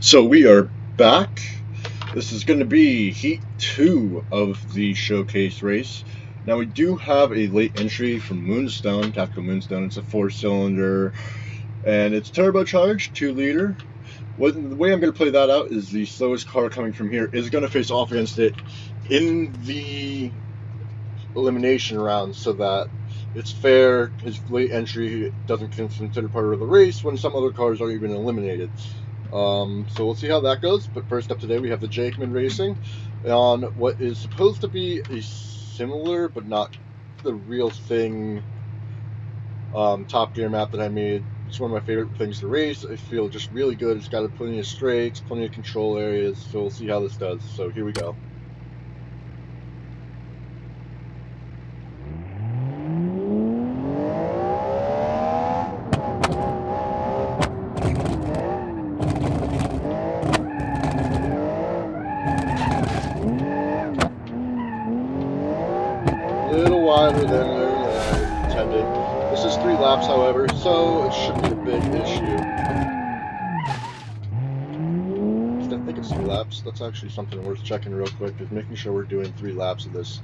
So we are back. This is going to be Heat 2 of the showcase race. Now we do have a late entry from Moonstone, Tactical Moonstone. It's a 4-cylinder and it's turbocharged, 2-liter. The way I'm going to play that out is the slowest car coming from here is going to face off against it in the elimination round so that it's fair. His late entry doesn't consider part of the race when some other cars are even eliminated. So we'll see how that goes, but first up today we have the Jakeman Racing on what is supposed to be a similar but not the real thing Top Gear map that I made. It's one of my favorite things to race. I feel just really good. It's got plenty of straights, plenty of control areas, so we'll see how this does. So here we go. Wider than I intended. This is 3 laps, however, so it shouldn't be a big issue. I think it's 3 laps. That's actually something worth checking real quick, is making sure we're doing 3 laps of this.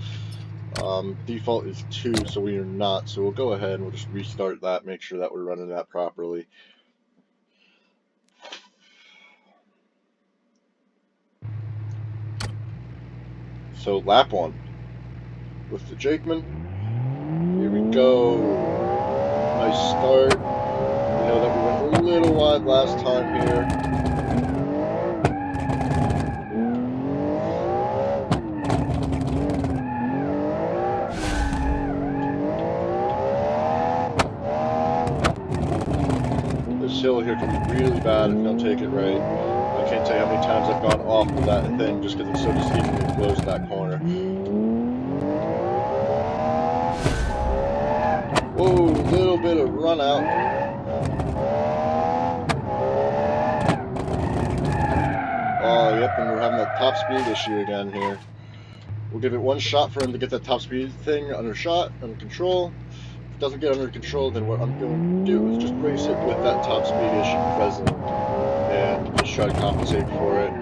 Default is 2, so we are not, so we'll go ahead and we'll just restart that, make sure that we're running that properly. So lap 1 with the Jakeman. Here we go. Nice start. We know that we went a little wide last time here. This hill here can be really bad if you don't take it right. I can't tell you how many times I've gone off of that thing just because it's so deceivingly close to that corner. Whoa, little bit of run out. Oh, yep, and we're having that top speed issue again here. We'll give it one shot for him to get that top speed thing under control. If it doesn't get under control, then what I'm going to do is just race it with that top speed issue present and just try to compensate for it.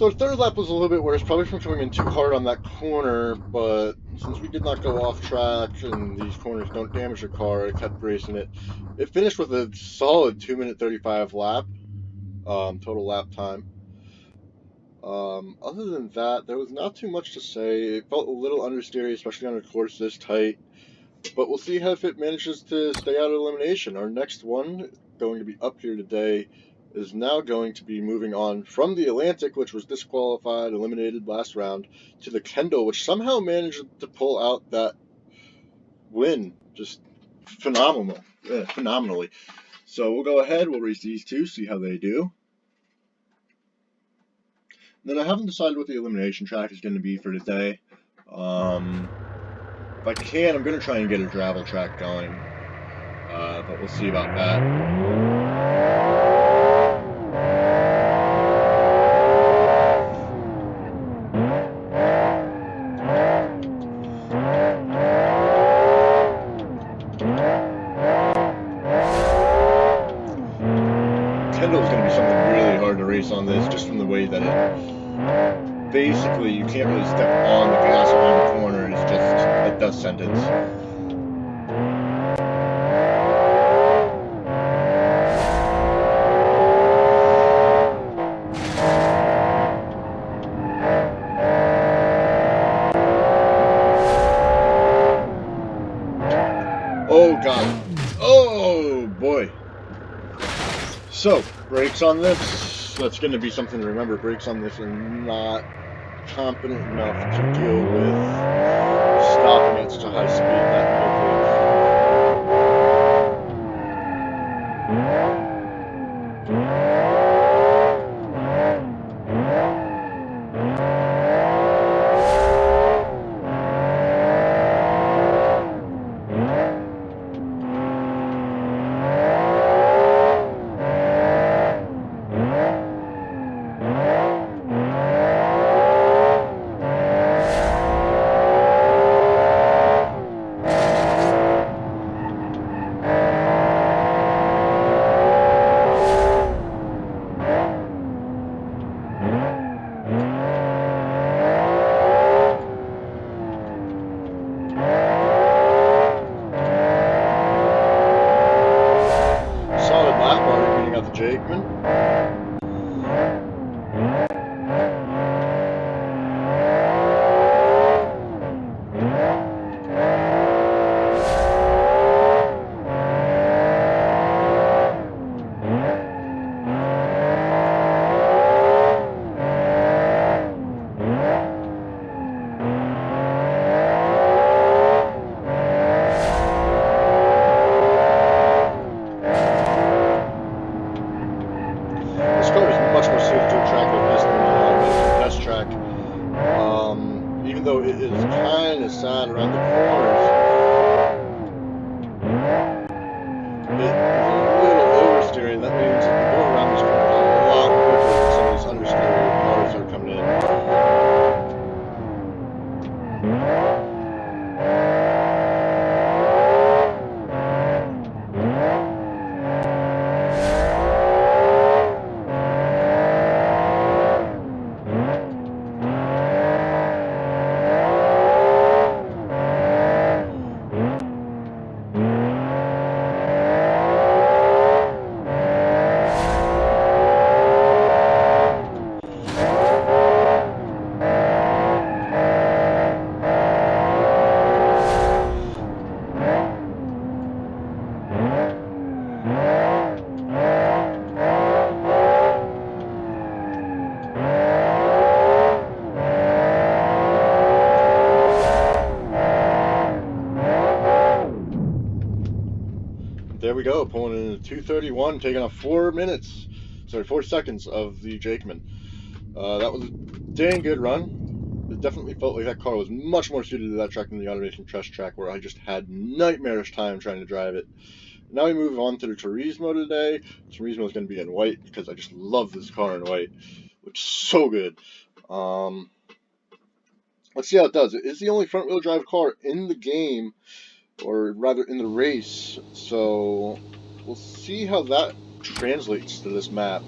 So our third lap was a little bit worse, probably from coming in too hard on that corner, but since we did not go off track and these corners don't damage your car, I kept racing it. It finished with a solid 2-minute 35 lap, total lap time. Other than that, there was not too much to say. It felt a little understeery, especially on a course this tight, but we'll see if it manages to stay out of elimination. Our next one, going to be up here today, is now going to be moving on from the Atlantic, which was disqualified, eliminated last round, to the Kendall, which somehow managed to pull out that win. Just phenomenally. So we'll go ahead, we'll race these two, see how they do. Then I haven't decided what the elimination track is going to be for today. If I can, I'm going to try and get a gravel track going, but we'll see about that. Kendall's going to be something really hard to race on this, just from the way that it basically, you can't really step on the gas around the corner. It's just a death sentence. Oh god. Oh boy. So, brakes on this, that's going to be something to remember. Brakes on this are not competent enough to deal with stopping at such a high speed that quickly. Jakeman. Much more suited to a track like this than the automatic test track. Even though it is kind of sad around the corners, it is a little oversteering. That means you can go around these corners a lot quicker than some of these understeer cars that are coming in. There we go, pulling in 2:31, taking off 4 seconds of the Jakeman. That was a dang good run. It definitely felt like that car was much more suited to that track than the automation test track, where I just had nightmarish time trying to drive it. Now we move on to the Turismo today. Turismo is going to be in white because I just love this car in white. Looks so good. Let's see how it does. It is the only front-wheel drive car in the game, or rather in the race, so we'll see how that translates to this map.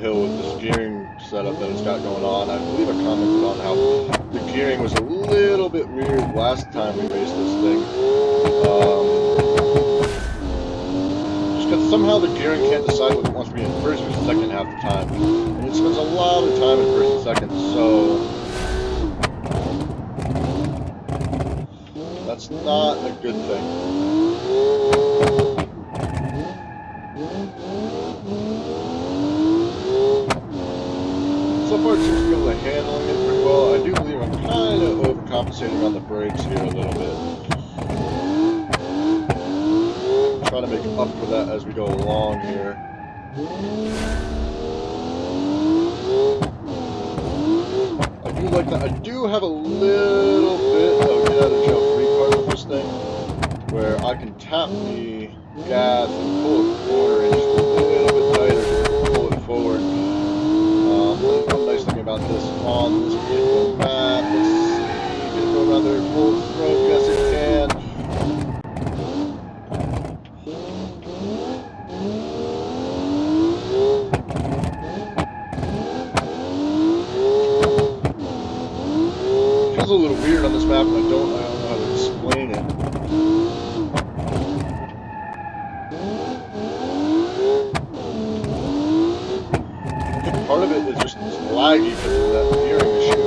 hill with this gearing setup that it's got going on. I believe I commented on how the gearing was a little bit weird last time we raced this thing. Just because somehow the gearing can't decide whether it wants to be in first or second half the time. And it spends a lot of time in first and second, so that's not a good thing. So far it seems to be able to handling it pretty well. I do believe I'm kind of overcompensating on the brakes here a little bit. Trying to make up for that as we go along here. I do like that. I do have a little bit of get out of jail free card with this thing, where I can tap the gas and pull the corner in just a little bit tighter to pull it forward. One nice thing about this on this particular map, let's see, can it go around there full throat? Yes it can. Feels a little weird on this map, and I don't know how to explain it. I think part of it is just laggy because of that gearing issue.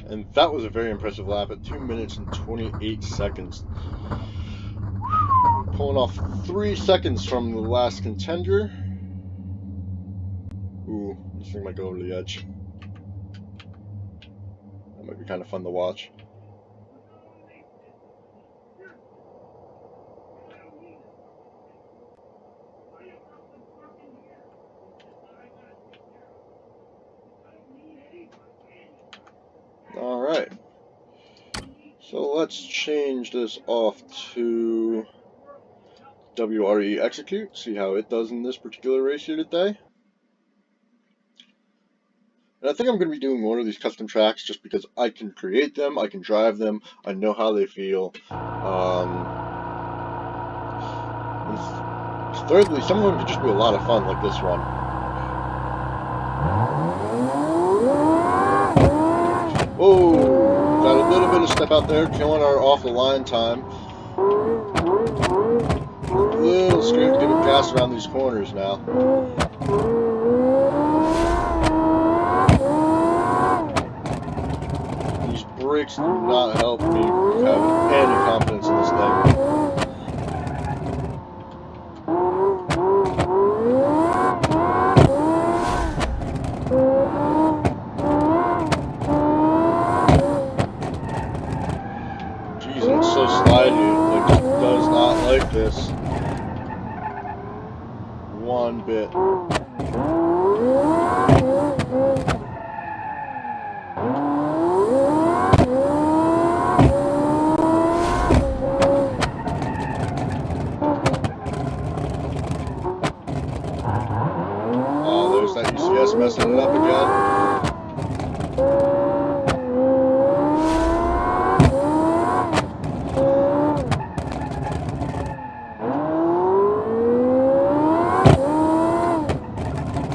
And that was a very impressive lap at 2 minutes and 28 seconds. Pulling off 3 seconds from the last contender. Ooh, this thing might go over the edge. That might be kind of fun to watch. Alright. So let's change this off to wrexecute, see how it does in this particular race here today. And I think I'm going to be doing more of these custom tracks just because I can create them, I can drive them, I know how they feel. And thirdly, some of them could just be a lot of fun, like this one. Whoa! Got a little bit of step out there, killing our off the line time. A little scared to give it gas around these corners now. These brakes do not help me have any confidence in this thing. Jeez, and it's so slidey. It just does not like this. One bit. Oh, there's that ECS messing it up again.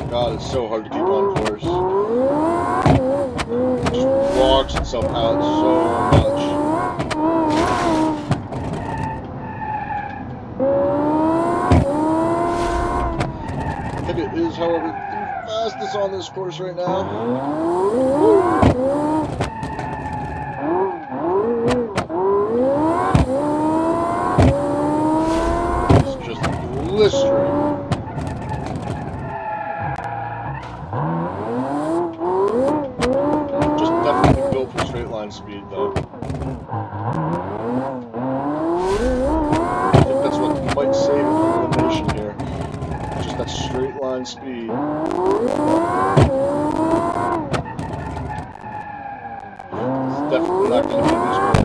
God, it's so hard to keep on course. It just walks itself out so much. I think it is, however, the fastest on this course right now. It's just blistering. Just definitely built for straight line speed though. 9 speed. It's definitely not going to be these cars.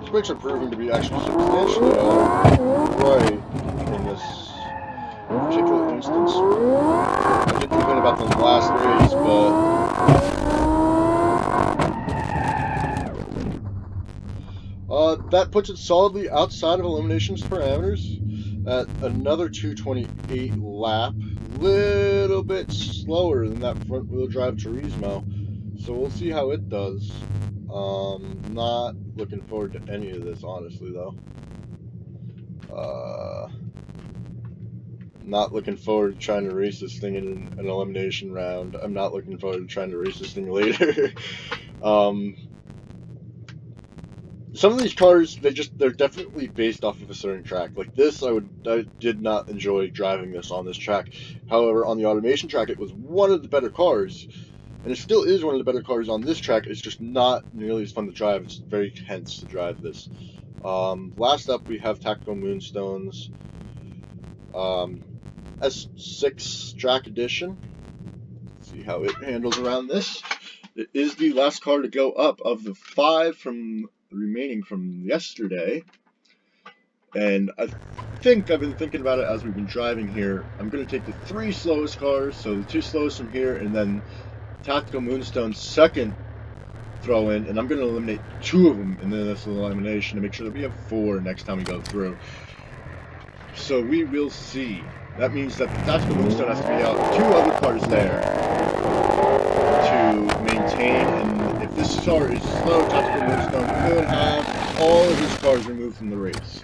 These brakes are proving to be actually substantially alright in this particular instance. I did complain about the last race, but that puts it solidly outside of eliminations parameters at another 228 lap. Little bit slower than that front wheel drive Turismo, so we'll see how it does. Not looking forward to any of this, honestly, though. Not looking forward to trying to race this thing in an elimination round. I'm not looking forward to trying to race this thing later. Some of these cars, they're definitely based off of a certain track. Like this, I did not enjoy driving this on this track. However, on the automation track, it was one of the better cars, and it still is one of the better cars on this track. It's just not nearly as fun to drive. It's very tense to drive this. Last up, we have Tactical Moonstones S6 track edition. Let's see how it handles around this. It is the last car to go up of the 5 remaining from yesterday, and I think I've been thinking about it as we've been driving here. I'm going to take the 3 slowest cars, so the 2 slowest from here, and then Tactical Moonstone's second throw in, and I'm going to eliminate 2 of them in this elimination to make sure that we have 4 next time we go through. So we will see. That means that the Tactical Moonstone has to be out 2 other cars there to maintain, and if this car is slow, Tactical Moonstone could have all of his cars removed from the race.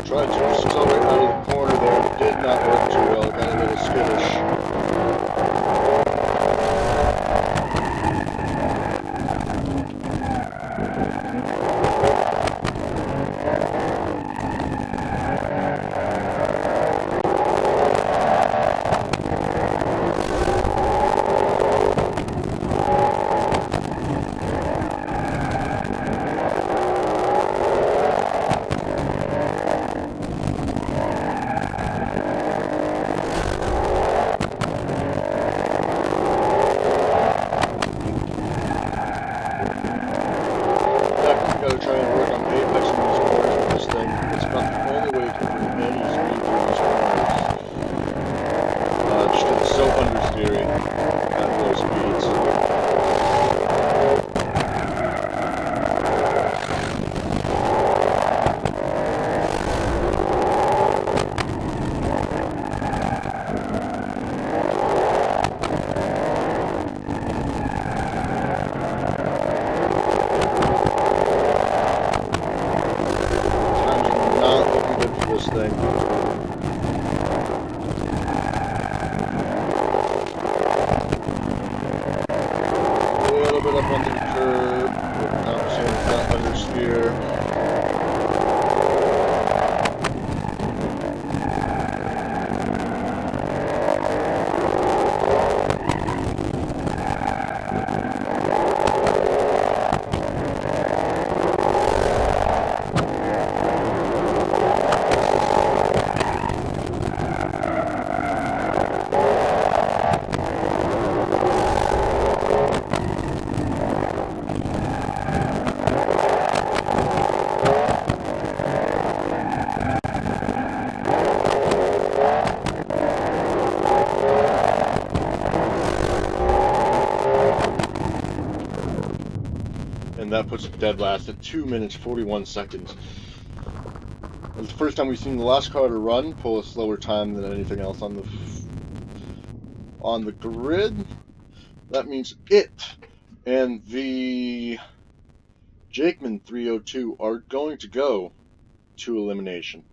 Tried to accelerate out of the corner there, but did not work too well. Got a little skittish. And that puts it dead last at 2 minutes 41 seconds. It's the first time we've seen the last car to run pull a slower time than anything else on the grid. That means it and the Jakeman 302 are going to go to elimination.